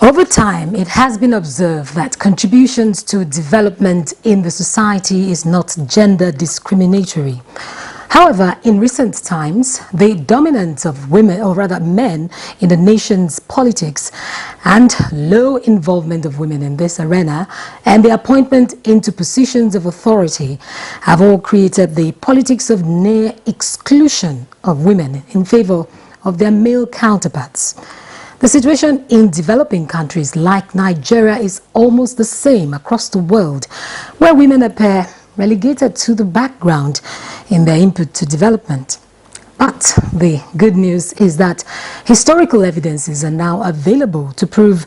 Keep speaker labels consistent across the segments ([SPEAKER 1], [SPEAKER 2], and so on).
[SPEAKER 1] Over time, it has been observed that contributions to development in the society is not gender discriminatory. However, in recent times, the dominance of women, or rather men, in the nation's politics and low involvement of women in this arena and the appointment into positions of authority have all created the politics of near exclusion of women in favor of their male counterparts. The situation in developing countries like Nigeria is almost the same across the world, where women appear relegated to the background in their input to development. But the good news is that historical evidences are now available to prove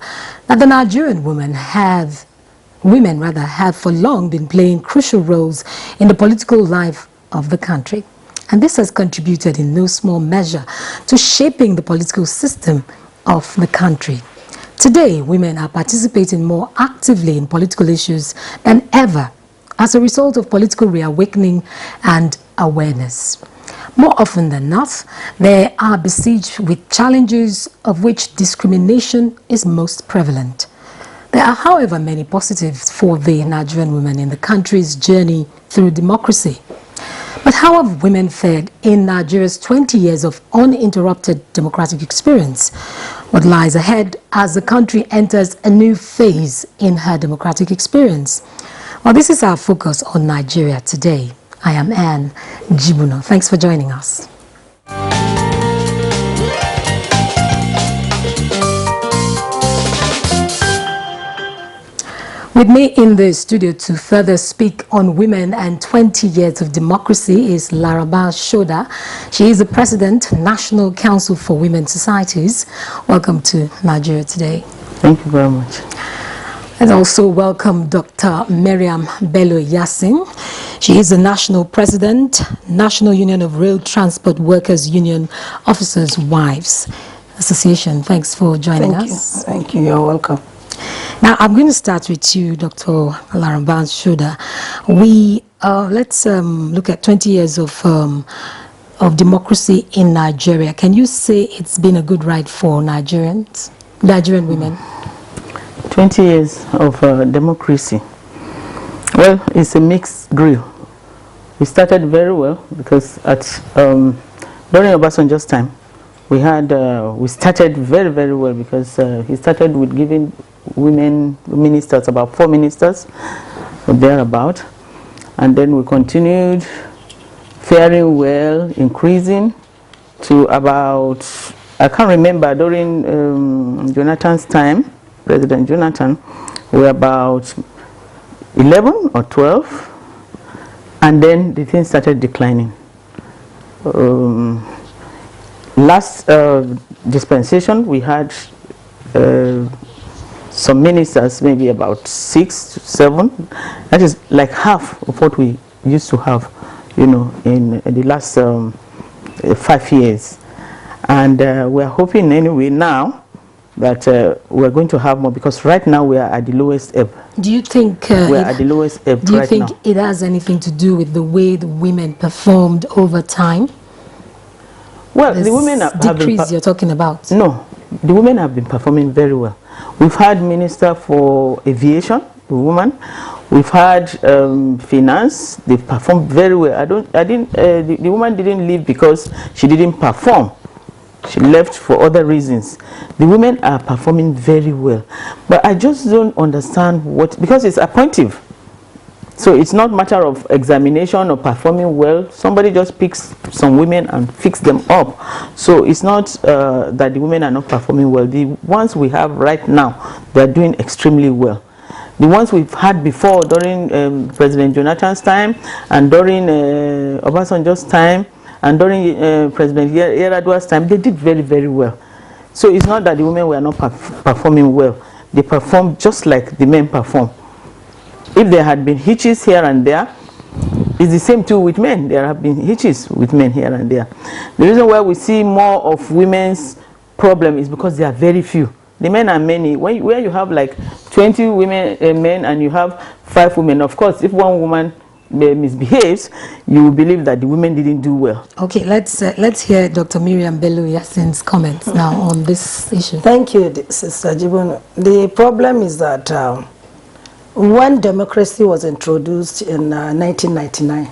[SPEAKER 1] that the Nigerian women have for long been playing crucial roles in the political life of the country. And this has contributed in no small measure to shaping the political system of the country. Today, women are participating more actively in political issues than ever as a result of political reawakening and awareness. More often than not, they are besieged with challenges of which discrimination is most prevalent. There are, however, many positives for the Nigerian women in the country's journey through democracy. But how have women fared in Nigeria's 20 years of uninterrupted democratic experience? What lies ahead as the country enters a new phase in her democratic experience? Well, this is our focus on Nigeria today. I am Anne Jibuno. Thanks for joining us. With me in the studio to further speak on women and 20 years of democracy is Laraba Shoda. She is the President, National Council for Women Societies. Welcome to Nigeria Today.
[SPEAKER 2] Thank you very much.
[SPEAKER 1] And also welcome Dr. Miriam Bello Yassin. She is the National President, National Union of Rail Transport Workers Union Officers' Wives Association. Thanks for joining us.
[SPEAKER 2] Thank you. You're welcome.
[SPEAKER 1] Now, I'm going to start with you, Dr. Laraba Shoda. Let's look at 20 years of democracy in Nigeria. Can you say it's been a good ride for Nigerian women?
[SPEAKER 2] 20 years of democracy. Well, it's a mixed grill. We started very well because during Obasanjo's time, we started very, very well because he started with giving women ministers, about 4 ministers or thereabout, and then we continued faring well, increasing to about, I can't remember, during Jonathan's time, President Jonathan, we were about 11 or 12, and then the thing started declining. Last dispensation, we had some ministers, maybe about 6 to 7. That is like half of what we used to have, in the last 5 years. And we're hoping anyway now that we're going to have more, because right now we are at the lowest ebb.
[SPEAKER 1] Do you think
[SPEAKER 2] we're at the lowest ebb right now?
[SPEAKER 1] Do you think it has anything to do with the way the women performed over time?
[SPEAKER 2] Well, the women have
[SPEAKER 1] decrease you're talking about.
[SPEAKER 2] No, the women have been performing very well. We've had Minister for Aviation, a woman. We've had finance. They've performed very well. The woman didn't leave because she didn't perform. She left for other reasons. The women are performing very well. But I just don't understand because it's appointive. So it's not a matter of examination or performing well. Somebody just picks some women and fix them up. So it's not that the women are not performing well. The ones we have right now, they're doing extremely well. The ones we've had before during President Jonathan's time and during Obasanjo's time and during President Yar'Adua's time, they did very, very well. So it's not that the women were not performing well. They performed just like the men perform. If there had been hitches here and there, it's the same too with men. There have been hitches with men here and there. The reason why we see more of women's problem is because there are very few. The men are many. Where you have like 20 men and you have 5 women, of course, if one woman misbehaves, you will believe that the women didn't do well.
[SPEAKER 1] Okay, let's hear Dr. Miriam Bello Yassin's comments now on this issue.
[SPEAKER 3] Thank you, Sister Jibono. The problem is that when democracy was introduced in 1999,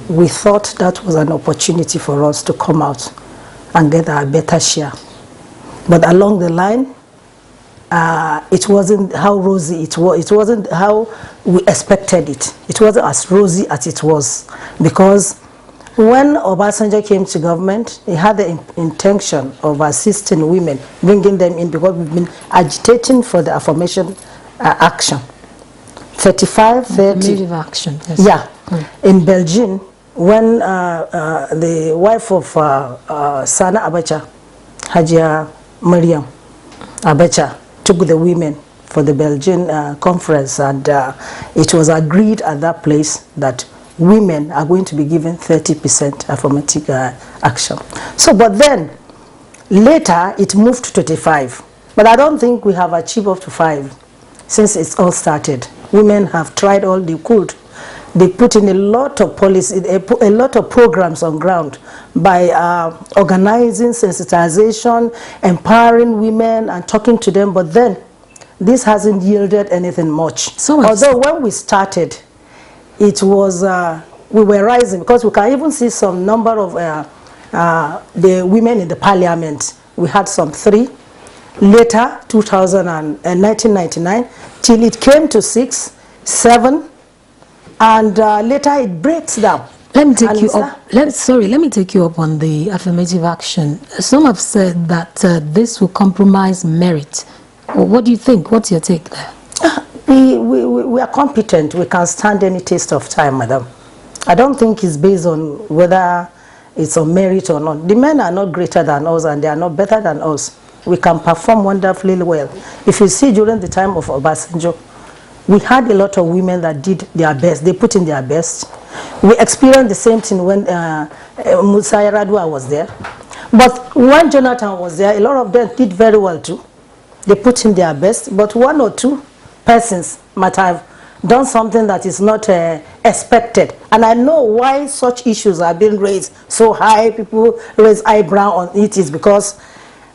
[SPEAKER 3] we thought that was an opportunity for us to come out and get a better share. But along the line, it wasn't how rosy it was. It wasn't how we expected it. It wasn't as rosy as it was. Because when Obasanjo came to government, he had the intention of assisting women, bringing them in, because we've been agitating for the affirmation action. 35, 30.
[SPEAKER 1] Affirmative action, yes.
[SPEAKER 3] Yeah. In Belgium, when the wife of Sana Abacha, Hajia Mariam Abacha, took the women for the Belgian conference, and it was agreed at that place that women are going to be given 30% affirmative action. So, but then later it moved to 25. But I don't think we have achieved up to 5 since it's all started. Women have tried all they could. They put in a lot of policy, a lot of programs on ground by organizing sensitization, empowering women and talking to them. But then this hasn't yielded anything much. So although when we started, it was, we were rising, because we can even see some number of the women in the parliament. We had some 3. Later, 1999, till it came to 6, 7, and later it breaks down.
[SPEAKER 1] Let me take you up. Let me take you up on the affirmative action. Some have said that this will compromise merit. What do you think? What's your take there?
[SPEAKER 3] We are competent. We can stand any test of time, madam. I don't think it's based on whether it's on merit or not. The men are not greater than us, and they are not better than us. We can perform wonderfully well. If you see, during the time of Obasanjo, we had a lot of women that did their best. They put in their best. We experienced the same thing when Musa Yar'Adua was there. But when Jonathan was there, a lot of them did very well too. They put in their best, but 1 or 2 persons might have done something that is not expected. And I know why such issues are being raised so high. People raise eyebrow on it is because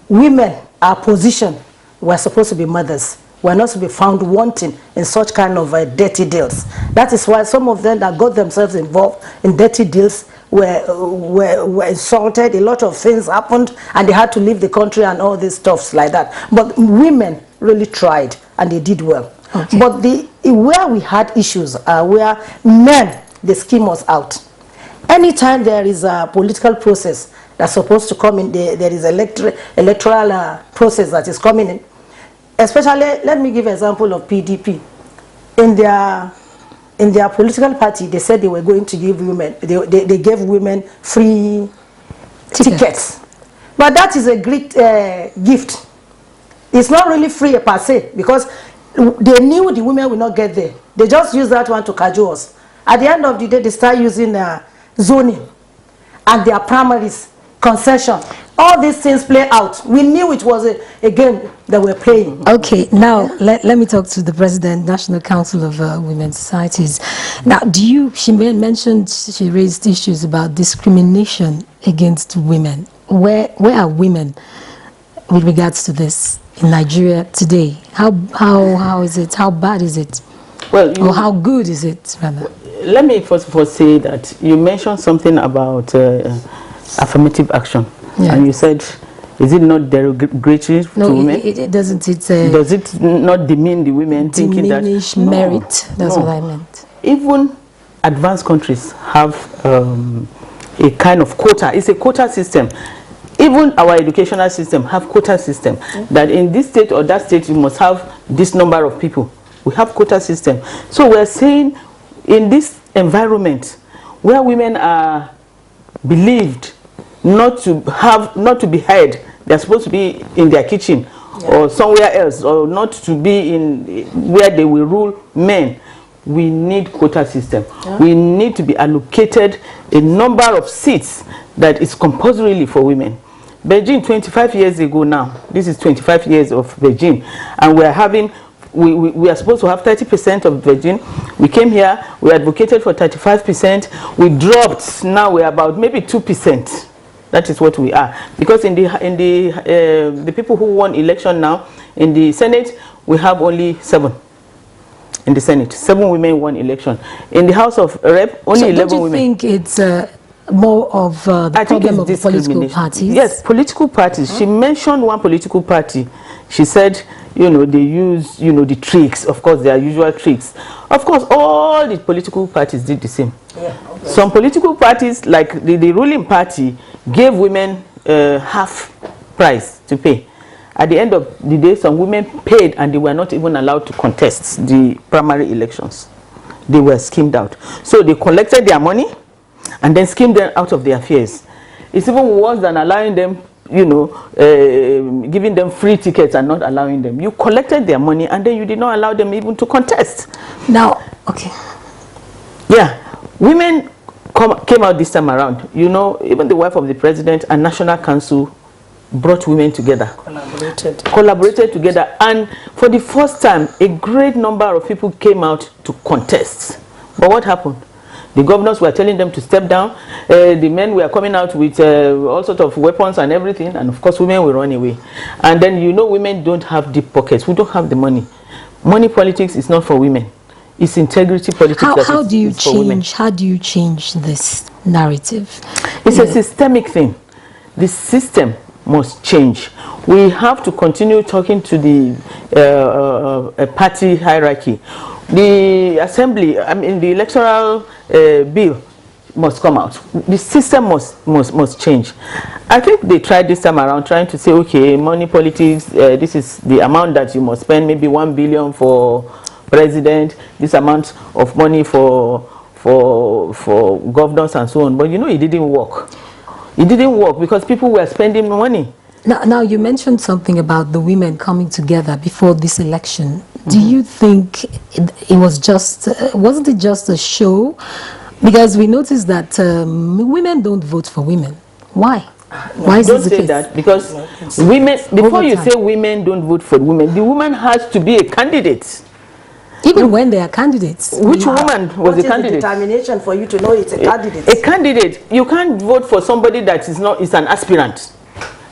[SPEAKER 3] women are positioned. We're supposed to be mothers. We're not to be found wanting in such kind of dirty deals. That is why some of them that got themselves involved in dirty deals were insulted. A lot of things happened, and they had to leave the country and all these stuffs like that. But women really tried, and they did well. Okay. But where we had issues are where men, they scheme us out. Anytime there is a political process that's supposed to come in, there is electoral process that is coming in. Especially, let me give an example of PDP. In their political party, they said they were going to give women, they gave women free tickets. But that is a great gift. It's not really free per se, because they knew the women will not get there. They just use that one to cajole us. At the end of the day, they start using zoning and their primaries, concession. All these things play out. We knew it was a game that we're playing.
[SPEAKER 1] Okay, now let me talk to the President, National Council of Women's Societies. Now, she mentioned, she raised issues about discrimination against women. Where are women with regards to this in Nigeria today? How is it? How bad is it? Well, or how good is it, rather?
[SPEAKER 2] Let me first of all say that you mentioned something about affirmative action. Yeah. And you said, is it not derogatory to women?
[SPEAKER 1] It doesn't.
[SPEAKER 2] Does it not demean the women, thinking that
[SPEAKER 1] diminish merit? That's what I meant.
[SPEAKER 2] Even advanced countries have a kind of quota. It's a quota system. Even our educational system have quota system. That in this state or that state you must have this number of people. We have quota system. So we're saying, in this environment where women are believed not to be heard, they're supposed to be in their kitchen or somewhere else, or not to be in where they will rule men. We need quota system. We need to be allocated a number of seats that is compulsorily for women. Beijing 25 years ago now, this is 25 years of Beijing, and we're having we are supposed to have 30% of virgin. We came here, we advocated for 35%. We dropped, now we're about maybe 2%. That is what we are. Because in the people who won election now, in the Senate, we have only 7. In the Senate, 7 women won election. In the House of Rep, only 11 women.
[SPEAKER 1] So don't you think it's more of the problem of the political parties?
[SPEAKER 2] Yes, political parties. She mentioned one political party. She said, you know, they use, the tricks. Of course, their usual tricks. Of course, all the political parties did the same. Yeah, okay. Some political parties, like the ruling party, gave women half price to pay. At the end of the day, some women paid and they were not even allowed to contest the primary elections. They were schemed out. So they collected their money and then schemed them out of their affairs. It's even worse than allowing them, giving them free tickets and not allowing them. You collected their money and then you did not allow them even to contest.
[SPEAKER 1] Now, okay.
[SPEAKER 2] Yeah, women came out this time around. Even the wife of the president and National Council brought women together. Collaborated together. And for the first time, a great number of people came out to contest. But what happened? The governors were telling them to step down. The men were coming out with all sorts of weapons and everything. And of course, women will run away. And then, women don't have deep pockets. We don't have the money. Money politics is not for women. It's integrity politics.
[SPEAKER 1] How do you change this narrative?
[SPEAKER 2] It's a systemic thing. The system must change. We have to continue talking to the party hierarchy. The assembly, the electoral bill must come out. The system must change. I think they tried this time around trying to say, okay, money politics, this is the amount that you must spend, maybe 1 billion for president, this amount of money for governors and so on. But it didn't work. It didn't work because people were spending money.
[SPEAKER 1] Now you mentioned something about the women coming together before this election. Do you think it was wasn't it just a show? Because we noticed that women don't vote for women. Why? Why is this the case?
[SPEAKER 2] Don't say that, because women, before you say women don't vote for women, the woman has to be a candidate.
[SPEAKER 1] Even when they are candidates.
[SPEAKER 2] Which woman was a candidate?
[SPEAKER 3] What is the determination for you to know it's a candidate?
[SPEAKER 2] A candidate. You can't vote for somebody that is an aspirant.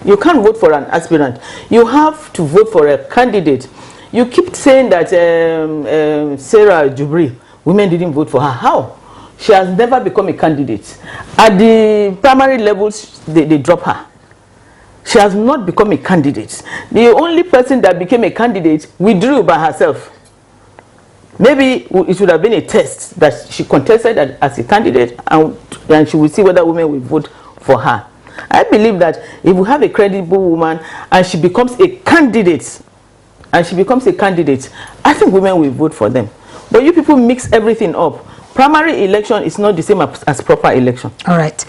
[SPEAKER 2] You can't vote for an aspirant. You have to vote for a candidate. You keep saying that Sarah Jubri, women didn't vote for her. How? She has never become a candidate. At the primary levels, they drop her. She has not become a candidate. The only person that became a candidate withdrew by herself. Maybe it should have been a test that she contested as a candidate, and she will see whether women will vote for her. I believe that if we have a credible woman and she becomes a candidate, I think women will vote for them. But you people mix everything up. Primary election is not the same as proper election.
[SPEAKER 1] All right.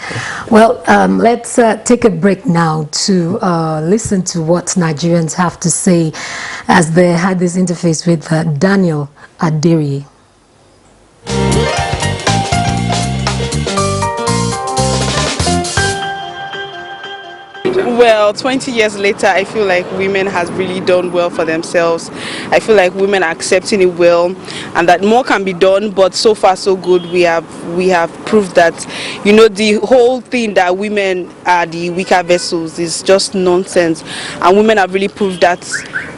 [SPEAKER 1] Well, let's take a break now to listen to what Nigerians have to say as they had this interface with Daniel Adiri.
[SPEAKER 4] Well, 20 years later, I feel like women has really done well for themselves. I feel like women are accepting it well, and that more can be done. But so far, so good. We have proved that, the whole thing that women are the weaker vessels is just nonsense. And women have really proved that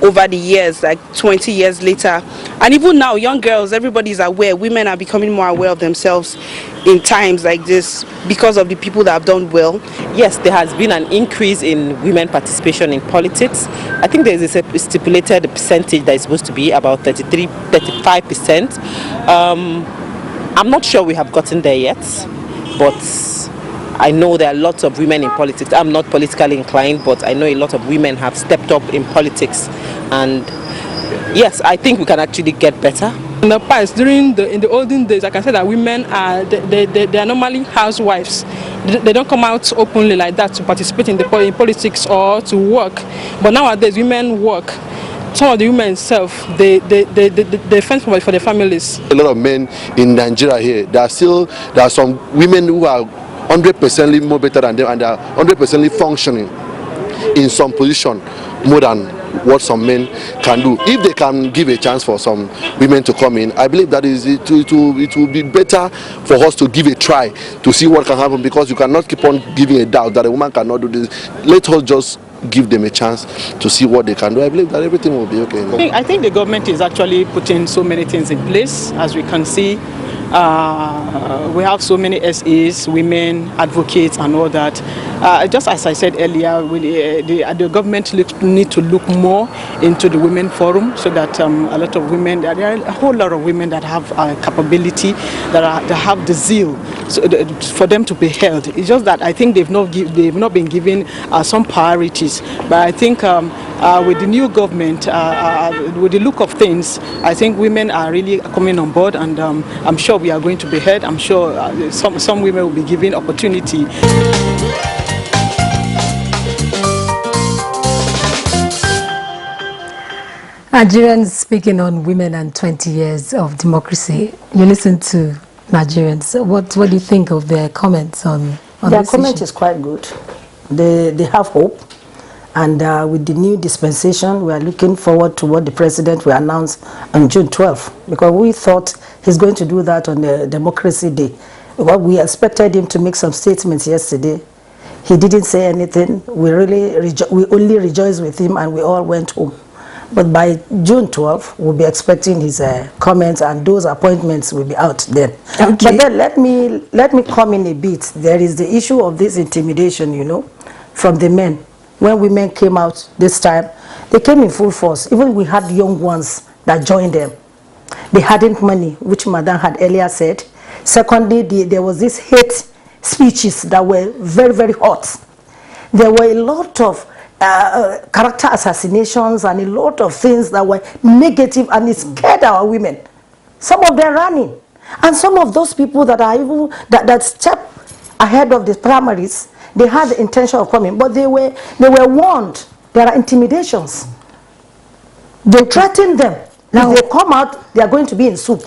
[SPEAKER 4] over the years, like 20 years later. And even now, young girls, everybody is aware. Women are becoming more aware of themselves in times like this because of the people that have done well.
[SPEAKER 5] Yes, there has been an increase in women participation in politics. I think there is a stipulated percentage that is supposed to be about 35%. I'm not sure we have gotten there yet, but I know there are lots of women in politics. I'm not politically inclined, but I know a lot of women have stepped up in politics, and yes, I think we can actually get better.
[SPEAKER 6] In the past, in the olden days, I can say that women are they are normally housewives. They don't come out openly like that to participate in politics or to work. But nowadays, women work. Some of the women themselves, they fend for their families.
[SPEAKER 7] A lot of men in Nigeria here, there are some women who are 100% more better than them, and they are 100% functioning in some position more than what some men can do. If they can give a chance for some women to come in, I believe that it will be better for us to give a try to see what can happen, because you cannot keep on giving a doubt that a woman cannot do this. Let us just give them a chance to see what they can do. I believe that everything will be okay.
[SPEAKER 8] I think the government is actually putting so many things in place, as we can see. We have so many SAs, women advocates, and all that. Just as I said earlier, the government need to look more into the women forum, so that a lot of women, there are a whole lot of women that have capability, that have the zeal, for them to be held. It's just that I think they've not been given some priorities. But I think with the new government, with the look of things, I think women are really coming on board, and I'm sure we are going to be heard. I'm sure some women will be given opportunity.
[SPEAKER 1] Nigerians speaking on women and 20 years of democracy. You listen to Nigerians. What do you think of their comments on
[SPEAKER 3] their
[SPEAKER 1] this
[SPEAKER 3] comment
[SPEAKER 1] issue?
[SPEAKER 3] is quite good. They have hope. And with the new dispensation, we are looking forward to what the president will announce on June 12th, because we thought he's going to do that on the Democracy Day. Well, we expected him to make some statements yesterday. He didn't say anything. We only rejoiced with him, and we all went home. But by June 12th, we'll be expecting his comments, and those appointments will be out then. Okay. But then let me come in a bit. There is the issue of this intimidation, you know, from the men. When women came out this time, they came in full force. Even we had young ones that joined them. They hadn't money, which Madam had earlier said. Secondly, there was this hate speeches that were very, very hot. There were a lot of character assassinations and a lot of things that were negative, and it scared our women. Some of them running. And some of those people that are even, that step ahead of the primaries, they had the intention of coming, but they were warned. There are intimidations. They threatened them. Now, if they come out, they are going to be in soup.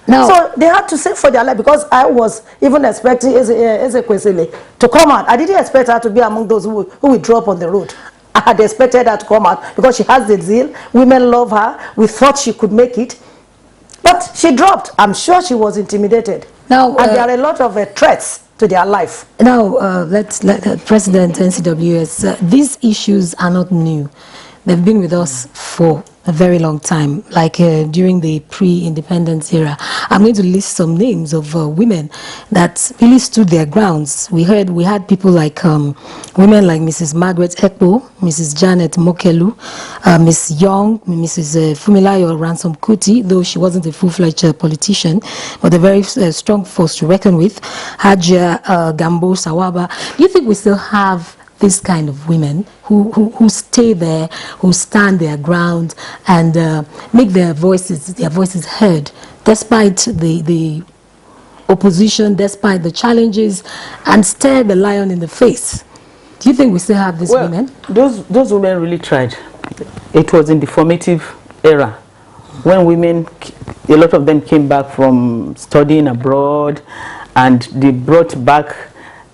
[SPEAKER 3] Now, so they had to save for their life, because I was even expecting Ezekwesili to come out. I didn't expect her to be among those who will drop on the road. I had expected her to come out because she has the zeal. Women love her. We thought she could make it. But she dropped. I'm sure she was intimidated. Now, and there are a lot of threats to their life.
[SPEAKER 1] Now, let President NCWS, these issues are not new. They've been with us for a very long time, like during the pre-independence era. I'm going to list some names of women that really stood their grounds. We had people like women like Mrs. Margaret Ekpo, Mrs. Janet Mokelu, Miss Young, Mrs. Fumilayo Ransom Kuti, though she wasn't a full-fledged politician, but a very strong force to reckon with. Hajia Gambo Sawaba. Do you think we still have this kind of women who stay there, who stand their ground, and make their voices heard, despite the opposition, despite the challenges, and stare the lion in the face? Do you think we still have these women?
[SPEAKER 2] Those women really tried. It was in the formative era, when women, a lot of them came back from studying abroad, and they brought back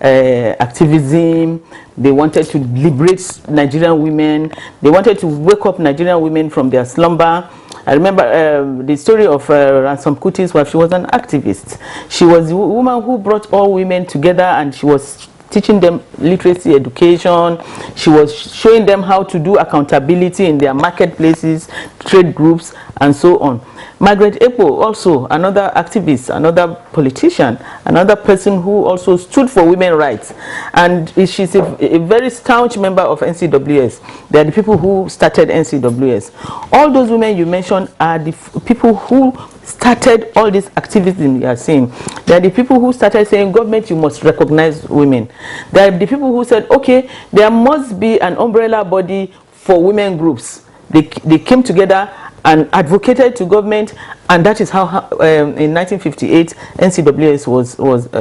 [SPEAKER 2] activism. They wanted to liberate Nigerian women. They wanted to wake up Nigerian women from their slumber. I remember the story of Ransom Kuti's wife. She was an activist. She was a woman who brought all women together, and she was teaching them literacy education. She was showing them how to do accountability in their marketplaces, trade groups, and so on. Margaret Ekpo, also another activist, another politician, another person who also stood for women's rights. And she's a very staunch member of NCWS. They are the people who started NCWS. All those women you mentioned are the people who started all this activism you are seeing. They are the people who started saying, government, you must recognize women. They are the people who said, okay, there must be an umbrella body for women groups. They came together and advocated to government, and that is how in 1958 NCWS was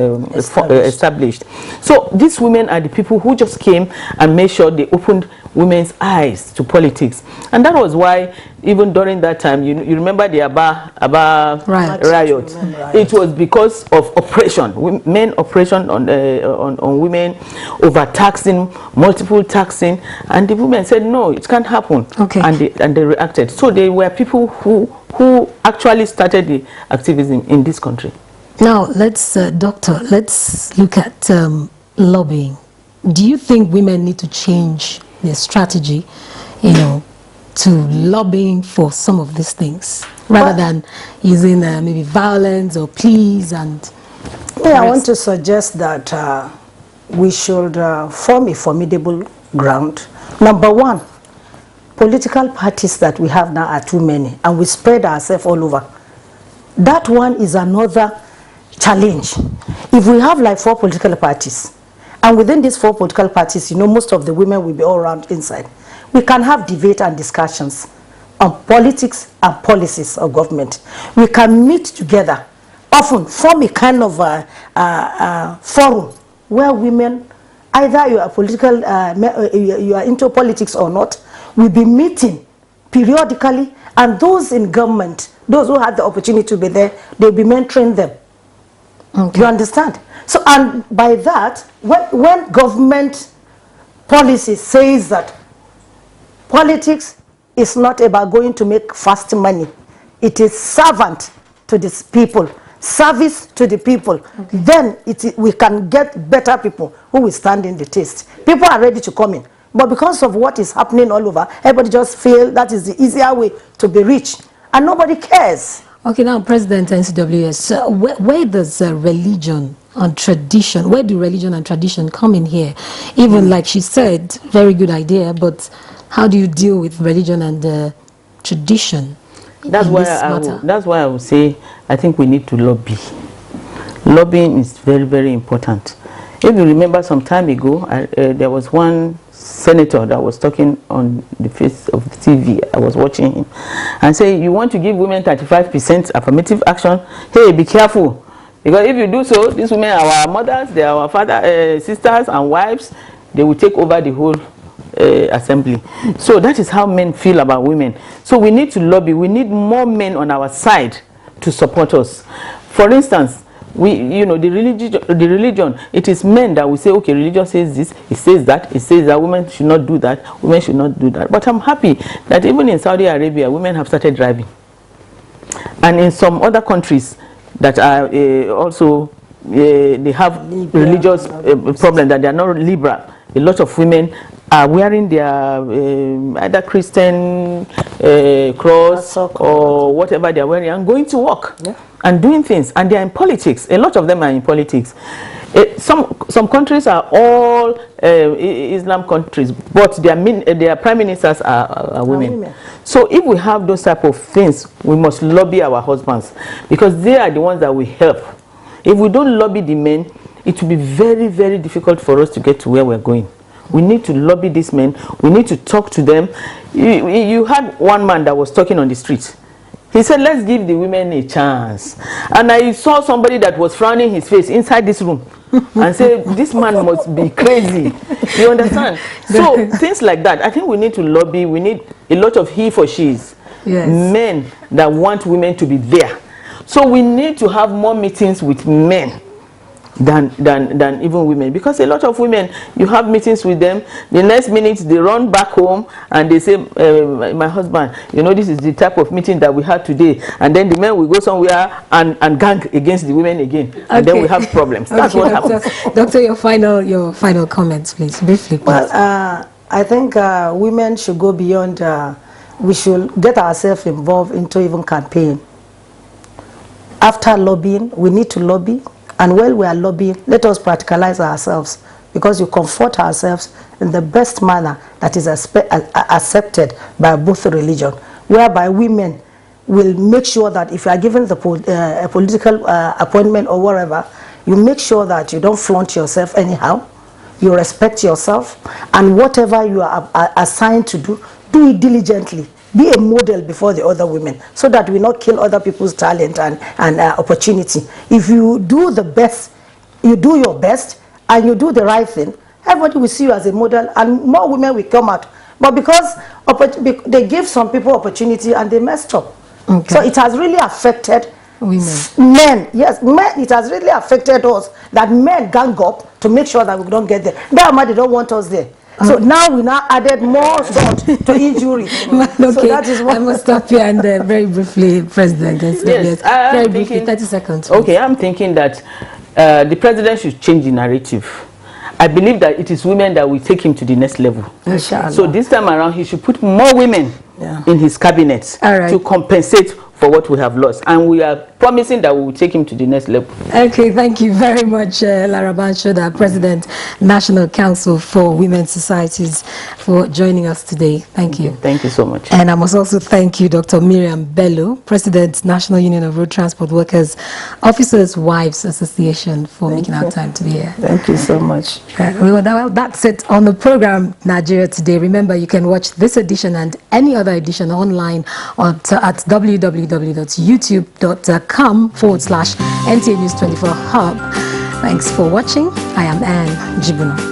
[SPEAKER 2] established. So these women are the people who just came and made sure they opened women's eyes to politics. And that was why, even during that time, you remember the Aba riot. It was because of oppression, men oppression on women, overtaxing, multiple taxing, and the women said, no, it can't happen.
[SPEAKER 1] Okay.
[SPEAKER 2] And they reacted. So they were people who actually started the activism in this country.
[SPEAKER 1] Now, Doctor, let's look at lobbying. Do you think women need to change their strategy, to lobbying for some of these things, rather than using maybe violence or pleas and...
[SPEAKER 3] I want to suggest that we should form a formidable ground. Number one, political parties that we have now are too many, and we spread ourselves all over. That one is another challenge. If we have like 4 political parties, and within these 4 political parties, most of the women will be all around inside, we can have debate and discussions on politics and policies of government. We can meet together, often form a kind of forum where women, either you are political, you are into politics or not, will be meeting periodically, and those in government, those who have the opportunity to be there, they'll be mentoring them. Okay. You understand? So, and by that, when government policy says that politics is not about going to make fast money, it is servant to these people, service to the people, okay, then we can get better people who will stand in the test. People are ready to come in, but because of what is happening all over, everybody just feel that is the easier way to be rich, and nobody cares.
[SPEAKER 1] Okay, now President NCWS, where does religion and tradition, where do religion and tradition come in here? Even like she said, very good idea, but how do you deal with religion and tradition?
[SPEAKER 2] That's why I would say I think we need to lobby. Lobbying is very, very important. If you remember some time ago, there was one senator that was talking on the face of the TV. I was watching him and say, you want to give women 35% affirmative action? Hey, be careful, because if you do so, these women are our mothers, they are our father, sisters and wives. They will take over the whole assembly. So that is how men feel about women. So we need to lobby. We need more men on our side to support us. For instance, the religion, it is men that will say, okay, religion says this, it says that women should not do that, women should not do that. But I'm happy that even in Saudi Arabia, women have started driving. And in some other countries that are also, they have religious problem, that they are not liberal. A lot of women are wearing their either Christian cross or whatever they are wearing and going to work. Yeah. And doing things, and they are in politics. A lot of them are in politics. Some countries are all Islam countries, but their prime ministers are women. So if we have those type of things, we must lobby our husbands, because they are the ones that will help. If we don't lobby the men, it will be very, very difficult for us to get to where we're going. We need to lobby these men. We need to talk to them. You had one man that was talking on the street. He said, let's give the women a chance. And I saw somebody that was frowning his face inside this room and said, this man must be crazy. You understand? So things like that. I think we need to lobby. We need a lot of he for she's. Yes. Men that want women to be there. So we need to have more meetings with men than even women, because a lot of women, you have meetings with them, the next minute they run back home and they say, my husband, this is the type of meeting that we had today, and then the men will go somewhere and gang against the women again. Okay. And then we have problems. That's what happens.
[SPEAKER 1] Doctor, your final comments, please, briefly, please.
[SPEAKER 3] Well, I think women should go beyond, we should get ourselves involved into even campaign. After lobbying, we need to lobby. And while we are lobbying, let us practicalize ourselves, because you comfort ourselves in the best manner that is accepted by both religion, whereby women will make sure that if you are given the a political appointment or whatever, you make sure that you don't flaunt yourself anyhow, you respect yourself, and whatever you are assigned to do, do it diligently. Be a model before the other women, so that we not kill other people's talent and opportunity. If you do the best, you do your best, and you do the right thing, everybody will see you as a model, and more women will come out But because they give some people opportunity and they messed up.
[SPEAKER 1] Okay.
[SPEAKER 3] So it has really affected
[SPEAKER 1] women.
[SPEAKER 3] Men. Yes, men. It has really affected us that men gang up to make sure that we don't get there. Therefore, they don't want us there. So now we added more salt to injury.
[SPEAKER 1] Okay,
[SPEAKER 3] So that is what
[SPEAKER 1] I must stop here and very briefly, President.
[SPEAKER 2] Yes,
[SPEAKER 1] very briefly, 30 seconds. Please.
[SPEAKER 2] Okay, I'm thinking that the president should change the narrative. I believe that it is women that will take him to the next level.
[SPEAKER 3] Inshallah.
[SPEAKER 2] So this time around, he should put more women in his cabinet to compensate for what we have lost, and we are promising that we will take him to the next level.
[SPEAKER 1] Okay, thank you very much, Lara Banshoda, President, National Council for Women's Societies, for joining us today. Thank you.
[SPEAKER 2] Thank you so much.
[SPEAKER 1] And I must also thank you, Dr. Miriam Bello, President, National Union of Road Transport Workers, Officers' Wives Association, for making our time to be here.
[SPEAKER 3] Thank you so much.
[SPEAKER 1] Well, that's it on the program Nigeria Today. Remember, you can watch this edition and any other edition online at www.youtube.com/NTA News 24 Hub. Thanks for watching. I am Anne Jibuno.